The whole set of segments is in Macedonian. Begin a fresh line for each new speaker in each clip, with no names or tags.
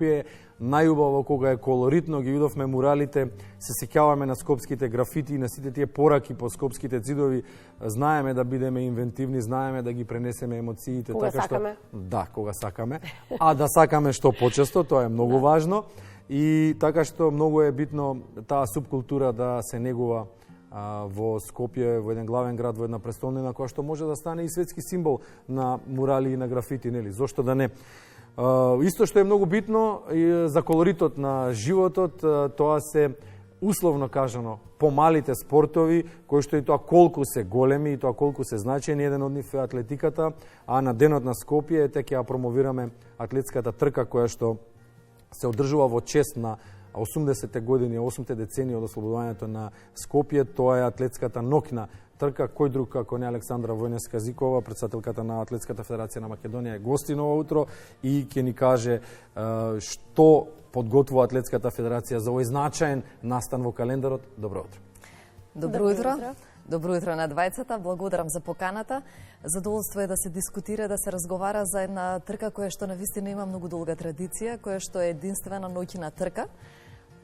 Скопје, најубаво кога е колоритно, ги видовме муралите, се сеќаваме на скопските графити и на сите тие пораки по скопските цидови, знаеме да бидеме инвентивни, знаеме да ги пренесеме емоциите.
Кога сакаме.
Да, кога сакаме. А да сакаме што почесто, тоа е многу важно. И така што многу е битно таа субкултура да се негува во Скопје, во еден главен град, во една престолнина, која што може да стане и светски символ на мурали и на графити, нели? Зошто да не? Исто што е многу битно за колоритот на животот, тоа се условно кажано помалите спортови, кои што и тоа колку се големи и тоа колку се значени, еден од нив е атлетиката, а на денот на Скопје ќе ја промовираме атлетската трка која што се одржува во чест на 80-те години, 8-те децении од ослободувањето на Скопје. Тоа е атлетската ноќна трка. Кој друг како не Александра Војнеска-Зикова, претседателката на Атлетската федерација на Македонија, е гостин ова утро и ќе ни каже што подготвува Атлетската федерација за овој значаен настан во календарот. Добро утро.
Добро утро. Добро утро на двајцата. Благодарам за поканата. Задоволство е да се дискутира, да се разговара за една трка која што навистина има многу долга традиција, која што е единствена ноќна трка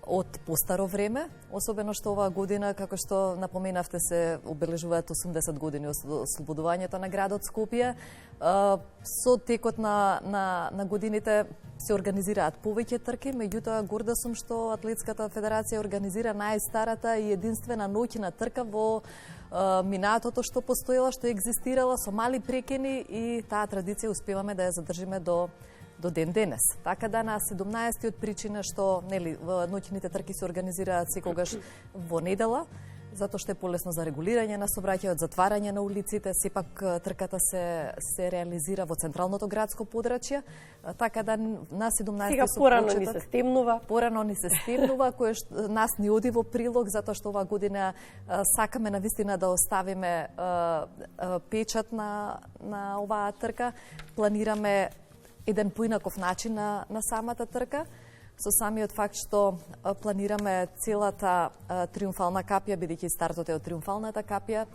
од постаро време, особено што оваа година, како што напоменавте, се обележуваат 80 години од ослободувањето на градот Скопје. Со текот на годините се организираат повеќе трки, меѓутоа горда сум што Атлетската федерација организира најстарата и единствена ноќна трка во минатото што постоела, што екзистирала со мали прекини, и таа традиција успеваме да ја задржиме до ден денес. Така да на 17-тиот причина што нели ноќните трки се организираат секогаш во недела, затоа што е полесно за регулирање на сообраќајот, затварање на улиците, сепак трката се реализира во централното градско подрачје, така да на 17
сега порано ни се стемнува.
Порано ни се стемнува, кое нас ни оди во прилог, затоа што оваа година сакаме навистина да оставиме печат на оваа трка. Планираме еден поинаков начин на самата трка, со самиот факт што планираме целата триумфална капија, бидејќи стартот е од триумфалната капија,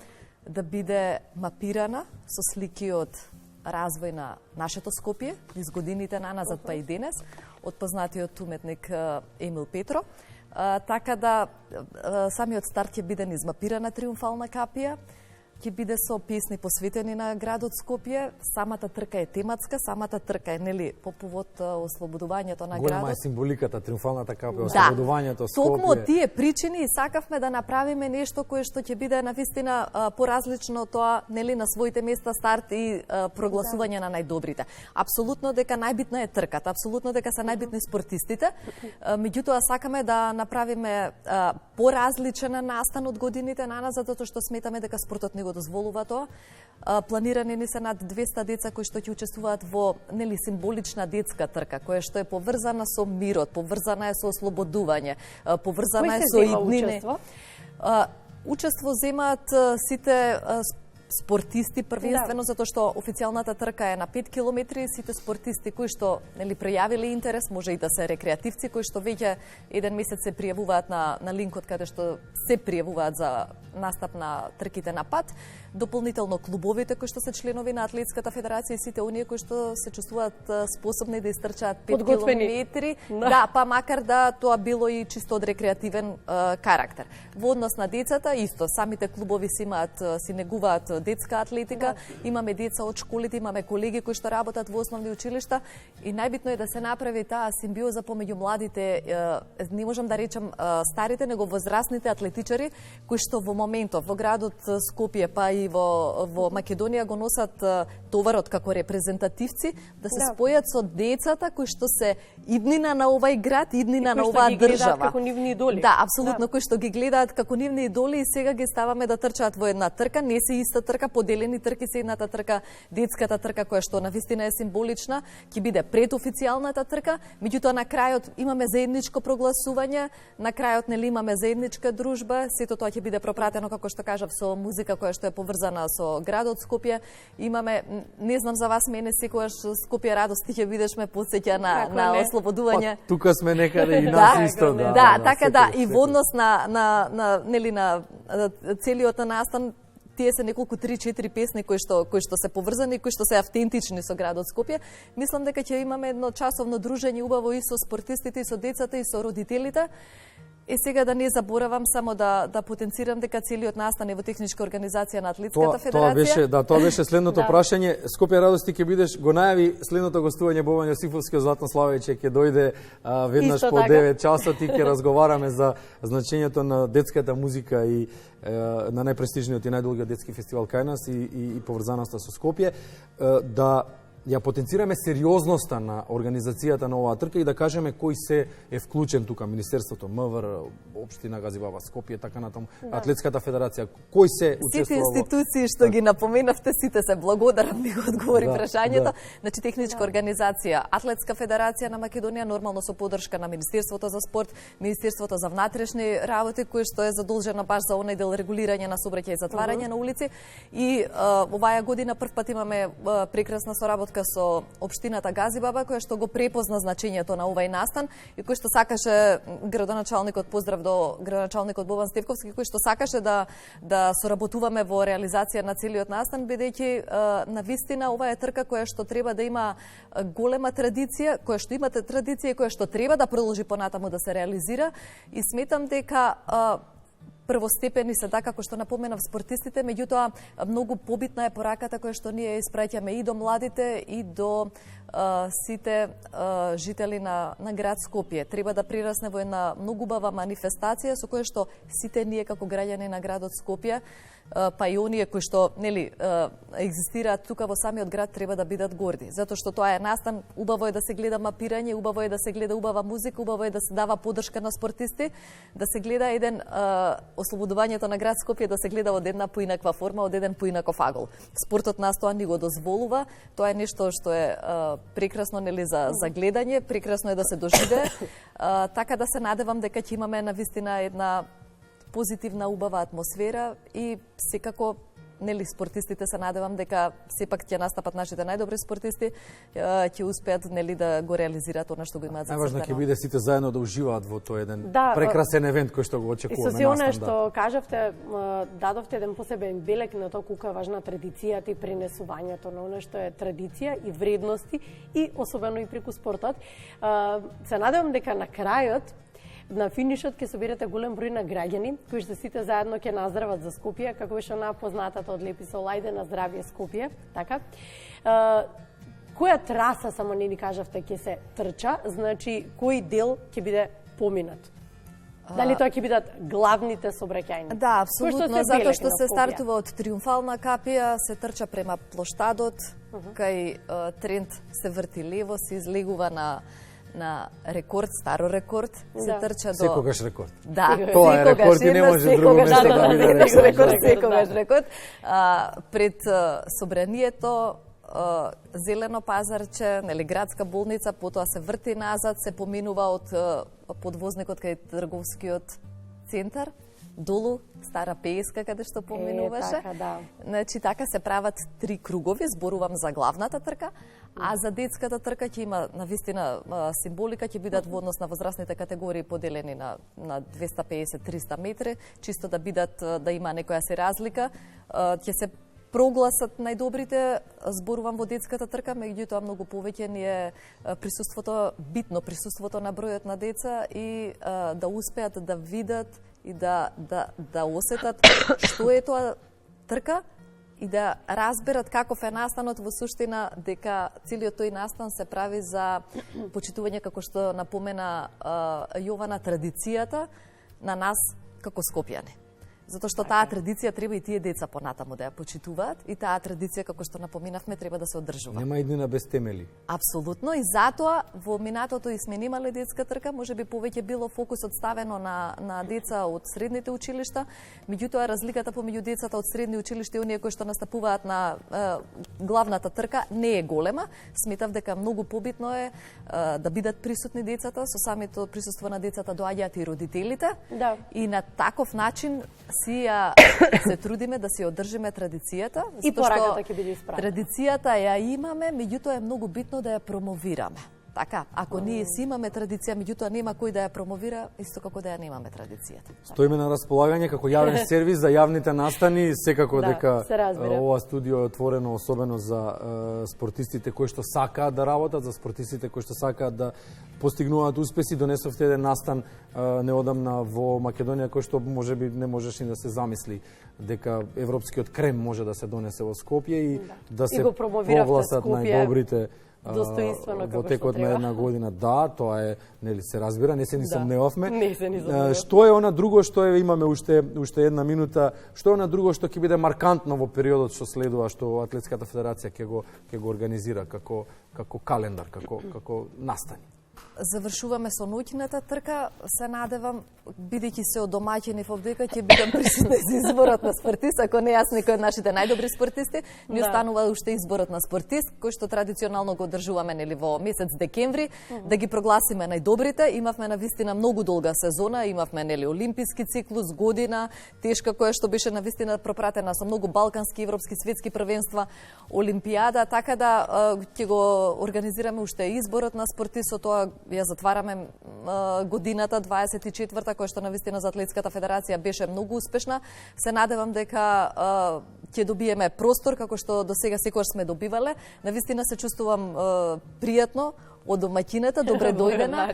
да биде мапирана со слики од развој на нашето Скопје, низ годините наназад па и денес, од познатиот уметник Емил Петро. Така да самиот старт ќе биде низ мапирана триумфална капија, ќе биде со песни посветени на градот Скопје. Самата трка е тематска, самата трка е нели по повод ослободувањето на градот.
Голема е символиката, триумфалната капја, ослободувањето Скопје.
Токму од тие причини сакавме да направиме нешто кое што ќе биде навистина поразлично тоа нели на своите места старт и прогласување на најдобрите. Апсолутно дека најбитна е трката, апсолутно дека се најбитни спортистите. Меѓутоа сакаме да направиме поразличен настан од годините наназад, затоа што сметаме дека спортот не го дозволува тоа. Планирани ни се над 200 деца кои што ќе учествуваат во нели символична детска трка, која што е поврзана со мирот, поврзана е со ослободување, поврзана е со иднини. Учество земаат сите спортисти првенствено, затоа што официјалната трка е на 5 километри, сите спортисти кои што нели прејавиле интерес, може и да се рекреативци кои што веќе еден месец се пријавуваат на линкот каде што се пријавуваат за настап на трките на пат, дополнително клубовите кои што се членови на Атлетската федерација и сите оние кои што се чувствуваат способни да истрчаат 5 километри. Да, па макар да тоа било и чисто од рекреативен карактер. Во однос на децата исто, самите клубови си негуваат детска атлетика, имаме деца од школите, имаме колеги кои што работат во основни училишта и најбитно е да се направи таа симбиоза помеѓу младите, не можам да речам старите, него возрастните атлетичари кои што во моментов во градот Скопје па и во Македонија го носат товарот како репрезентативци, да се спојат со децата кои што се иднина на овај град, иднина на оваа држава.
Како нивни идоли.
Да, апсолутно, кои што ги гледаат како нивни идоли и сега ги ставаме да трчаат во една трка, не се иста трка, поделени трки се едната трка, детската трка која што навистина е символична, ќе биде пред официјалната трка, меѓутоа на крајот имаме заедничко прогласување, на крајот нели имаме заедничка дружба, сето тоа ќе биде пропратено како што кажав со музика која што е поврзана со градот Скопје. Имаме, не знам за вас, мене секогаш Скопје радост ќе видиш ме потсеќа на ослободување.
Тука сме некаде и нас исто, да.
Да, така да, и во однос на нели на целиот настан тие се неколку 3-4 песни кои што се поврзани, кои што се автентични со градот Скопје. Мислам дека ќе имаме едно часовно дружење убаво и со спортистите, и со децата, и со родителите. И сега да не заборавам само да потенцирам дека целиот настан е во техничка организација на Атлетската федерација.
Тоа беше следното прашање. Скопје радости ќе бидеш, го најави следното гостување Бобан Јосифовски од Златно Славејче ќе дојде веднаш по 9 часот и ќе разговараме за значењето на детската музика и на најпрестижниот и најдолгиот детски фестивал кај нас и поврзаноста со Скопје. Да ја потенцираме сериозноста на организацијата на оваа трка и да кажеме кој се е вклучен тука, Министерството, МВР, Општина Газибаба, Скопје, така натаму, Атлетската федерација, кој се учествува?
Сите институции што ги напоменавте, сите се благодарам, ми го одговори прашањето. Значи техничка организација, Атлетска федерација на Македонија, нормално со поддршка на Министерството за спорт, Министерството за внатрешни работи, кој што е задолжено баш за онај дел регулирање на сообраќај и затварање на улици. И оваа година првпат имаме прекрасна соработка со Општината Газибаба, која што го препозна значењето на овај настан и кој што сакаше градоначалникот, поздрав до градоначалникот Бобан Стевковски, кој што сакаше да соработуваме во реализација на целиот настан, бидејќи навистина ова е трка која што треба да има голема традиција, која што има традиција и која што треба да продолжи понатаму да се реализира, и сметам дека првостепени се така како што напоменав спортистите, меѓутоа многу побитна е пораката која што ние испраќаме и до младите и до сите жители на град Скопје. Треба да прирасне во една многу убава манифестација со која што сите ние како граѓани на градот Скопје, па и оние кои што екзистираат тука во самиот град, треба да бидат горди, затоа што тоа е настан. Убаво е да се гледа мапирање, убаво е да се гледа убава музика, убаво е да се дава поддршка на спортисти, да се гледа еден ослободувањето на град Скопје да се гледа од една поинаква форма, од еден поинаков агол. Спортот нас тоа ни го дозволува, тоа е нешто што е прекрасно за гледање, прекрасно е да се доживее, така да се надевам дека ќе имаме навистина една позитивна убава атмосфера и секако спортистите се надевам дека сепак ќе настапат нашите најдобри спортисти, ќе успеат да го реализираат она што го имаат за
најважно ќе биде сите заедно да уживаат во тој еден прекрасен евент кој што го очекуваме.
И со се она што кажавте, дадовте еден посебен белег на тоа колку е важна традицијата и пренесувањето на она што е традиција и вредности и особено и преку спортот. Се надевам дека на крајот на финишот ќе соберете голем број на граѓани кои што сите заедно ќе наздрават за Скопје, како беше она познатата од Лепи Солајде на здравје Скопје, така. Која траса, само не ни кажавте, ќе се трча, значи кој дел ќе биде поминат? Дали тоа ќе бидат главните сообраќајни?
Да, апсолутно, затоа што се стартува од Триумфална капија, се трча према плоштадот, кај Трент се врти лево, се излегува на рекорд, старо рекорд, се трча до...
Секогаш рекорд.
Да,
тоа е рекорд и не може друго место да биде рекорд.
Секогаш рекорд. Пред собранието, Зелено пазарче, градска болница, потоа се врти назад, се поминува од подвозникот кај трговскиот центар, долу, Стара Пејска, каде што поминуваше.
Така, да.
Значи, така се прават 3 кругови, зборувам за главната трка, а за детската трка ќе има навистина символика, ќе бидат во однос на возрастните категории поделени на 250-300 метри, чисто да бидат, да има некоја се разлика. Ќе се прогласат најдобрите, зборувам во детската трка, меѓутоа многу повеќе ни е присуството, битно присуството на бројот на деца и да успеат да видат и да осетат што е тоа трка и да разберат каков е настанот во суштина, дека целиот тој настан се прави за почитување, како што напомена Јована, традицијата на нас како скопјани. Затоа што таа традиција треба и тие деца понатаму да ја почитуваат и таа традиција, како што напоминавме, треба да се одржува.
Нема иднина без темели.
Апсолутно, и затоа во минатото и сме немале детска трка, можеби повеќе било фокусот ставено на деца од средните училишта, меѓутоа разликата помеѓу децата од средни училишта и оние кои што настапуваат на главната трка не е голема. Сметав дека многу побитно е да бидат присутни децата, со самото присуство на децата доаѓаат и родителите.
Да.
И на таков начин се трудиме да се одржиме традицијата,
и пораката ќе биде исправена.
Традицијата ја имаме, меѓутоа е многу битно да ја промовираме. Така, ако ние си имаме традиција, меѓутоа нема кој да ја промовира, исто како да ја немаме традицијата.
Стоиме на располагање како јавен сервис за јавните настани, секако дека
се разбира.
ова студио е отворено особено за спортистите кои што сакаат да работат, за спортистите кои што сакаат да постигнуваат успеси. Донесовте еден настан неодамна во Македонија кој што можеби не можеше да се замисли дека европскиот крем може да се донесе во Скопје и да се прогласат најдобрите
достоинствено
во текот на една година. Да, тоа е, нели се разбира, не се ни сомневавме.
Не се ни сомневавме.
Што е она друго што имаме уште една минута, што е она друго што ќе биде маркантно во периодот што следува, што Атлетската федерација ќе го организира како календар, како настани?
Завршуваме со ноќната трка, се надевам, бидејќи се од домаќини овдека, ќе бидам присутна за изборот на спортист, ако не јас некој од нашите најдобри спортисти, ни останува уште изборот на спортист, кој што традиционално го одржуваме нели во месец декември, да ги прогласиме најдобрите. Имавме навистина многу долга сезона, имавме нели олимписки циклус, година тешка која што беше навистина пропратена со многу балкански, европски, светски првенства, олимпијада, така да ќе го организираме уште изборот на спортист, со тоа ја затвараме годината 24-та, која што навистина за Атлетската федерација беше многу успешна. Се надевам дека ќе добиеме простор, како што до сега секогаш сме добивале. Навистина се чувствувам пријатно од домаќината, добре дојдена,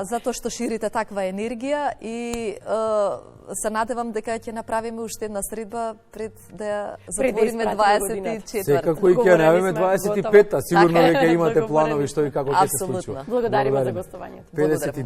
затоа што ширите таква енергија и се надевам дека ќе направиме уште една средба пред да ја затвориме 24-та.
Секако и ќе најавиме 25-та, сигурно дека имате планови што и како ќе се случува.
Благодариме за гостувањето.